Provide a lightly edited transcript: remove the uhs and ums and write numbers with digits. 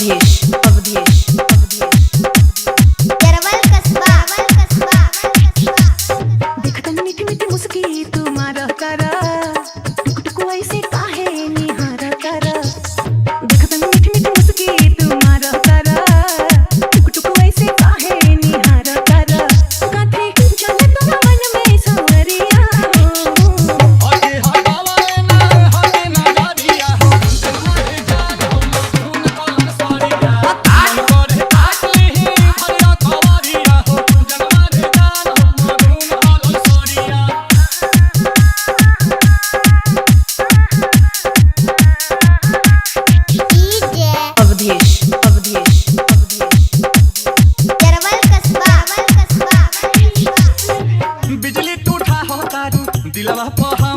अवधेश अवधेश केरवल कस्बा देखत मीठी मीठी मुस्की तुम्हारा करा टुकटुक ऐसे काहे निहारा करा देखत मीठी मीठी मुस्की तुम्हारा करा टुकटुक ऐसे काहे निहारा करा काथे चले तोरा मन में सवरिया आगे हटावे ना हटे ना जादिया हो तुम्हारे जान हो खून कौन सारिया आज करे आसली ही भरिया खवारिया हो जन्मारे जान हो खून कौन सारिया डीजे अवधेश अवधेश केरवल कस्बा बिजली टूटा हो तारू दिलवा पहा